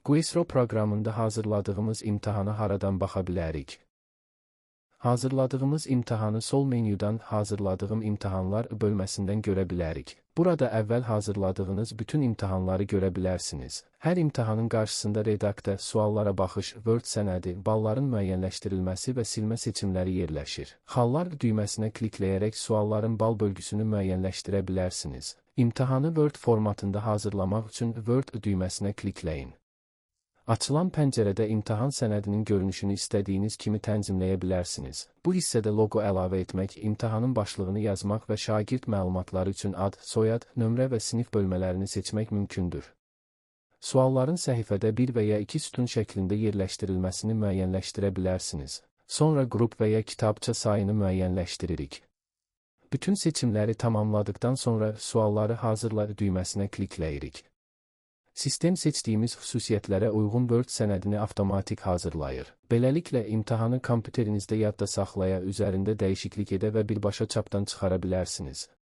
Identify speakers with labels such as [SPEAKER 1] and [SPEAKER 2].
[SPEAKER 1] Quizro proqramında hazırladığımız imtahana haradan baxa bilərik? Hazırladığımız imtahanı sol menyudan hazırladığım imtahanlar bölməsindən görə bilərik. Burada əvvəl hazırladığınız bütün imtahanları görə bilərsiniz. Hər imtahanın qarşısında redaktə, suallara baxış, Word sənədi, balların müəyyənləşdirilməsi və silmə seçimləri yerləşir. Xallar düyməsinə klikləyərək sualların bal bölgüsünü müəyyənləşdirə bilərsiniz. İmtahanı Word formatında hazırlamaq üçün Word düyməsinə klikləyin. Açılan pəncərədə imtahan sənədinin görünüşünü istədiyiniz kimi tənzimləyə bilərsiniz. Bu hissədə loqo əlavə etmək, imtahanın başlığını yazmaq və şagird məlumatları üçün ad, soyad, nömrə və sinif bölmələrini seçmək mümkündür. Sualların səhifədə bir və ya iki sütun şəklində yerləşdirilməsini müəyyənləşdirə bilərsiniz. Sonra qrup və ya kitabça sayını müəyyənləşdiririk. Bütün seçimləri tamamladıktan sonra sualları hazırla düyməsinə klikləyirik. Sistem seçdiyimiz xüsusiyyətlərə uyğun Word sənədini avtomatik hazırlayır. Beləliklə, imtahanı kompüterinizdə yadda saxlaya, üzərində dəyişiklik edə və birbaşa çapdan çıxara bilərsiniz.